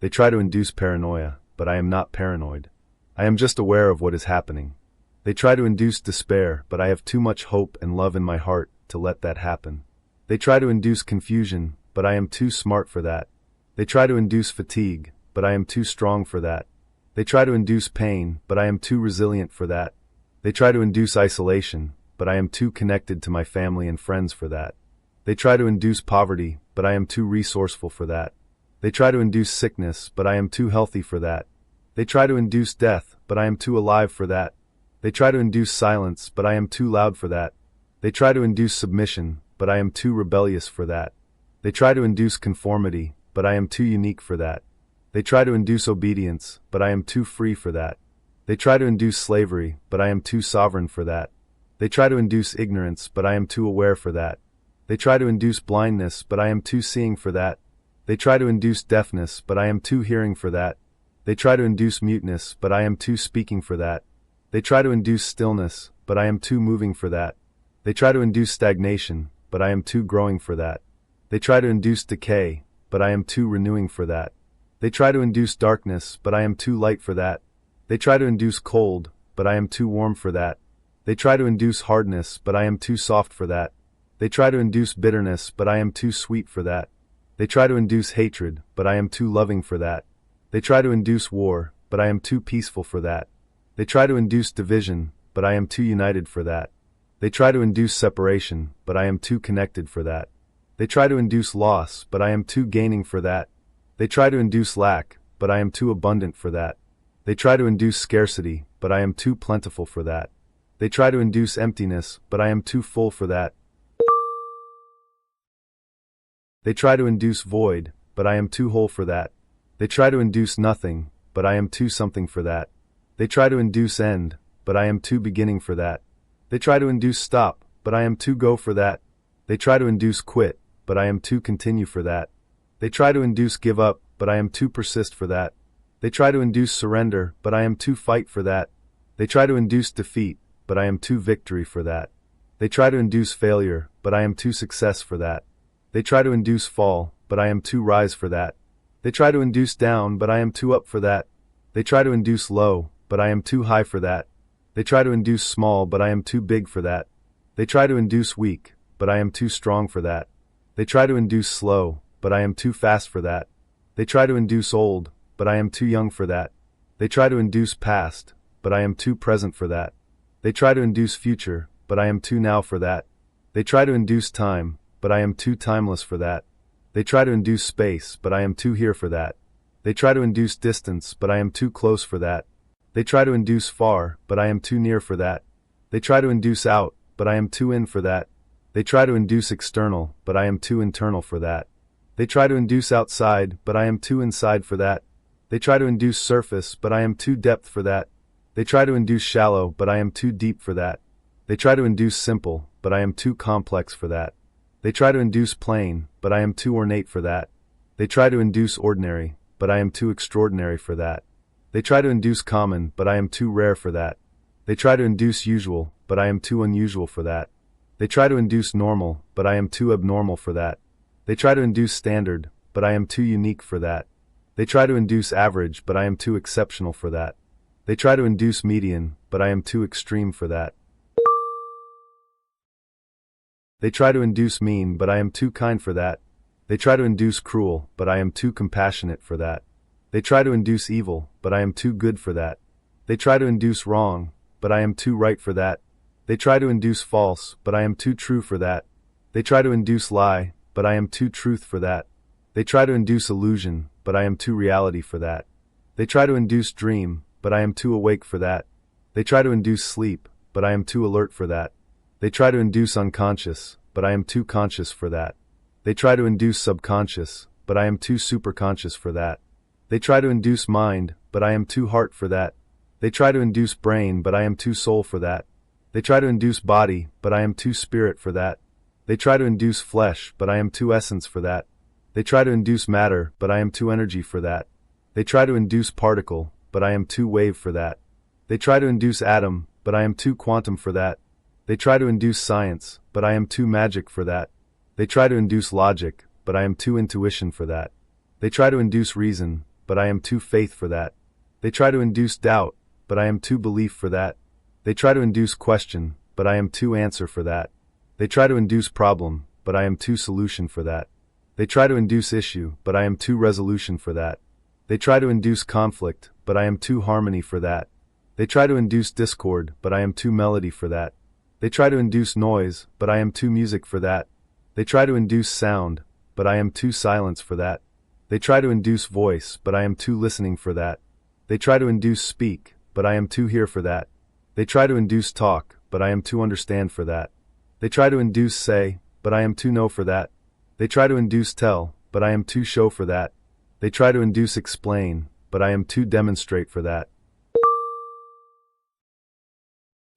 They try to induce paranoia, but I am not paranoid. I am just aware of what is happening. They try to induce despair, but I have too much hope and love in my heart to let that happen. They try to induce confusion, but I am too smart for that. They try to induce fatigue, but I am too strong for that. They try to induce pain, but I am too resilient for that. They try to induce isolation, but I am too connected to my family and friends for that. They try to induce poverty, but I am too resourceful for that. They try to induce sickness, but I am too healthy for that. They try to induce death, but I am too alive for that. They try to induce silence, but I am too loud for that. They try to induce submission, but I am too rebellious for that. They try to induce conformity, but I am too unique for that. They try to induce obedience, but I am too free for that. They try to induce slavery, but I am too sovereign for that. They try to induce ignorance, but I am too aware for that. They try to induce blindness, but I am too seeing for that. They try to induce deafness, but I am too hearing for that. They try to induce muteness, but I am too speaking for that. They try to induce stillness, but I am too moving for that. They try to induce stagnation, but I am too growing for that. They try to induce decay, but I am too renewing for that. They try to induce darkness, but I am too light for that. They try to induce cold, but I am too warm for that. They try to induce hardness, but I am too soft for that. They try to induce bitterness, but I am too sweet for that. They try to induce hatred, but I am too loving for that. They try to induce war, but I am too peaceful for that. They try to induce division, but I am too united for that. They try to induce separation, but I am too connected for that. They try to induce loss, but I am too gaining for that. They try to induce lack, but I am too abundant for that. They try to induce scarcity, but I am too plentiful for that. They try to induce emptiness, but I am too full for that. They try to induce void, but I am too whole for that. They try to induce nothing, but I am too something for that. They try to induce end, but I am too beginning for that. They try to induce stop, but I am too go for that. They try to induce quit, but I am too continue for that. They try to induce give up, but I am too persist for that. They try to induce surrender, but I am too fight for that. They try to induce defeat, but I am too victory for that. They try to induce failure, but I am too success for that. They try to induce fall, but I am too rise for that. They try to induce down, but I am too up for that. They try to induce low, but I am too high for that. They try to induce small, but I am too big for that. They try to induce weak, but I am too strong for that. They try to induce slow, but I am too fast for that. They try to induce old, but I am too young for that. They try to induce past, but I am too present for that. They try to induce future, but I am too now for that. They try to induce time, but I am too timeless for that. They try to induce space, but I am too here for that. They try to induce distance, but I am too close for that. They try to induce far, but I am too near for that. They try to induce out, but I am too in for that. They try to induce external, but I am too internal for that. They try to induce outside, but I am too inside for that. They try to induce surface, but I am too depth for that. They try to induce shallow, but I am too deep for that. They try to induce simple, but I am too complex for that. They try to induce plain, but I am too ornate for that. They try to induce ordinary, but I am too extraordinary for that. They try to induce common, but I am too rare for that. They try to induce usual, but I am too unusual for that. They try to induce normal, but I am too abnormal for that. They try to induce standard, but I am too unique for that. They try to induce average, but I am too exceptional for that. They try to induce median, but I am too extreme for that. They try to induce mean, but I am too kind for that. They try to induce cruel, but I am too compassionate for that. They try to induce evil, but I am too good for that. They try to induce wrong, but I am too right for that. They try to induce false, but I am too true for that. They try to induce lie, but I am too truth for that. They try to induce illusion, but I am too reality for that. They try to induce dream, but I am too awake for that. They try to induce sleep, but I am too alert for that. They try to induce unconscious, but I am too conscious for that. They try to induce subconscious, but I am too superconscious for that. They try to induce mind, but I am too heart for that. They try to induce brain, but I am too soul for that. They try to induce body, but I am too spirit for that. They try to induce flesh, but I am too essence for that. They try to induce matter, but I am too energy for that. They try to induce particle, but I am too wave for that. They try to induce atom, but I am too quantum for that. They try to induce science, but I am too magic for that. They try to induce logic, but I am too intuition for that. They try to induce reason, but I am too faith for that. They try to induce doubt, but I am too belief for that. They try to induce question, but I am too answer for that. They try to induce problem, but I am too solution for that. They try to induce issue, but I am too resolution for that. They try to induce conflict, but I am too harmony for that. They try to induce discord, but I am too melody for that. They try to induce noise, but I am too music for that. They try to induce sound, but I am too silence for that. They try to induce voice, but I am too listening for that. They try to induce speak, but I am too hear for that. They try to induce talk, but I am too understand for that. They try to induce say, but I am too know for that. They try to induce tell, but I am too show for that. They try to induce explain, but I am too demonstrate for that.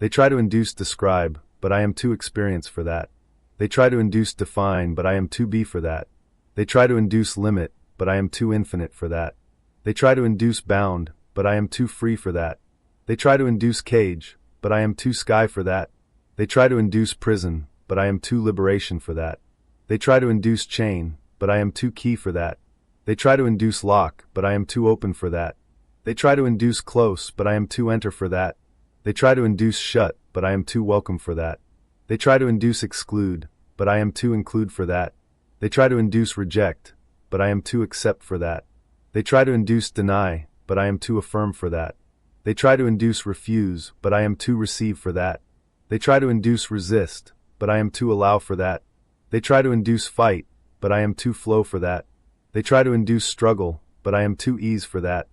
They try to induce describe, but I am too experience for that. They try to induce define, but I am too be for that. They try to induce limit, but I am too infinite for that. They try to induce bound, but I am too free for that. They try to induce cage, but I am too sky for that. They try to induce prison, but I am too liberation for that. They try to induce chain, but I am too key for that. They try to induce lock, but I am too open for that. They try to induce close, but I am too enter for that. They try to induce shut, but I am too welcome for that. They try to induce exclude, but I am too include for that. They try to induce reject, but I am too accept for that. They try to induce deny, but I am too affirm for that. They try to induce refuse, but I am too receive for that. They try to induce resist, but I am too allow for that. They try to induce fight, but I am too flow for that. They try to induce struggle, but I am too ease for that.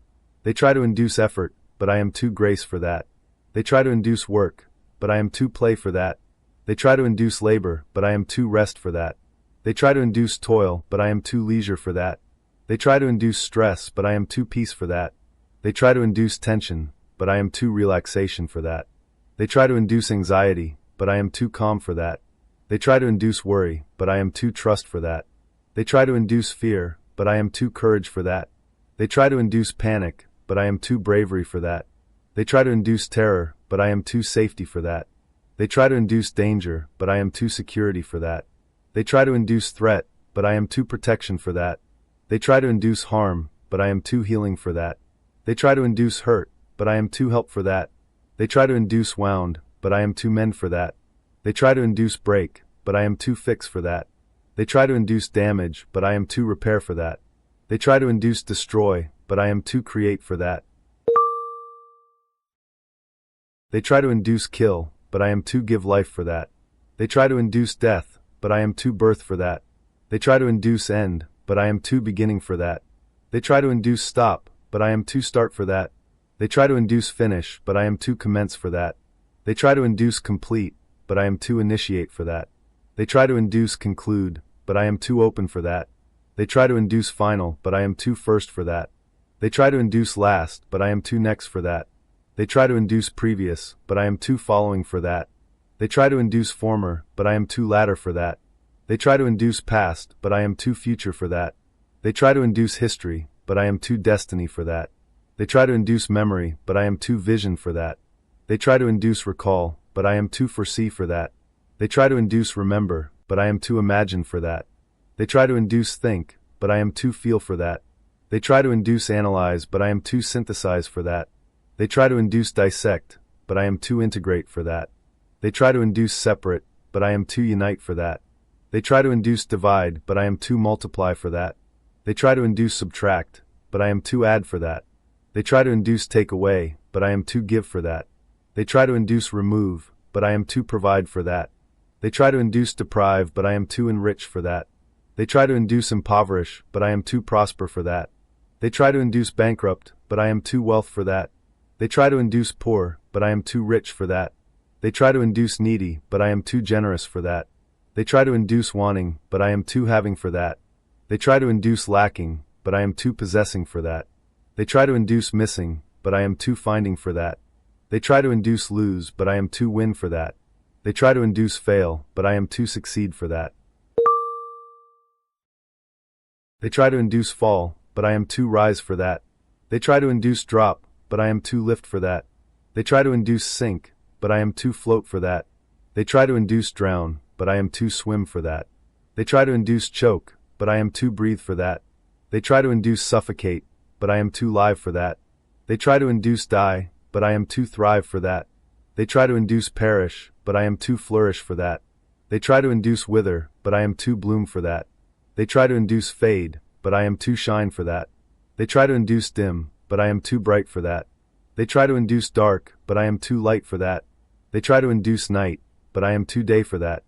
They try to induce effort, but I am too grace for that. They try to induce work, but I am too play for that. They try to induce labor, but I am too rest for that. They try to induce toil, but I am too leisure for that. They try to induce stress, but I am too peace for that. They try to induce tension, but I am too relaxation for that. They try to induce anxiety, but I am too calm for that. They try to induce worry, but I am too trust for that. They try to induce fear, but I am too courage for that. They try to induce panic, but I am too bravery for that. They try to induce terror, but I am too safety for that. They try to induce danger, but I am too security for that. They try to induce threat, but I am too protection for that. They try to induce harm, but I am too healing for that. They try to induce hurt, but I am too help for that. They try to induce wound, but I am too mend for that. They try to induce break, but I am too fix for that. They try to induce damage, but I am too repair for that. They try to induce destroy, but I am too create for that. They try to induce kill, but I am too give life for that. They try to induce death, but I am too birth for that. They try to induce end, but I am too beginning for that. They try to induce stop, but I am too start for that. They try to induce finish, but I am too commence for that. They try to induce complete, but I am too initiate for that. They try to induce conclude, but I am too open for that. They try to induce final, but I am too first for that. They try to induce last, but I am too next for that. They try to induce previous, but I am too following for that. They try to induce former, but I am too latter for that. They try to induce past, but I am too future for that. They try to induce history, but I am too destiny for that. They try to induce memory, but I am too vision for that. They try to induce recall, but I am too foresee for that. They try to induce remember, but I am too imagine for that. They try to induce think, but I am too feel for that. They try to induce analyze, but I am too synthesize for that. They try to induce dissect, but I am too integrate for that. They try to induce separate, but I am too unite for that. They try to induce divide, but I am too multiply for that. They try to induce subtract, but I am too add for that. They try to induce take away, but I am too give for that. They try to induce remove, but I am too provide for that. They try to induce deprive, but I am too enrich for that. They try to induce impoverish, but I am too prosper for that. They try to induce bankrupt, but I am too wealth for that. They try to induce poor, but I am too rich for that. They try to induce needy, but I am too generous for that. They try to induce wanting, but I am too having for that. They try to induce lacking, but I am too possessing for that. They try to induce missing, but I am too finding for that. They try to induce lose, but I am too win for that. They try to induce fail, but I am too succeed for that. They try to induce fall, but I am too rise for that. They try to induce drop, but I am too lift for that. They try to induce sink, but I am too float for that. They try to induce drown, but I am too swim for that. They try to induce choke, but I am too breathe for that. They try to induce suffocate, but I am too live for that. They try to induce die, but I am too thrive for that. They try to induce perish, but I am too flourish for that. They try to induce wither, but I am too bloom for that. They try to induce fade, but I am too shine for that. They try to induce dim, but I am too bright for that. They try to induce dark, but I am too light for that. They try to induce night, but I am too day for that.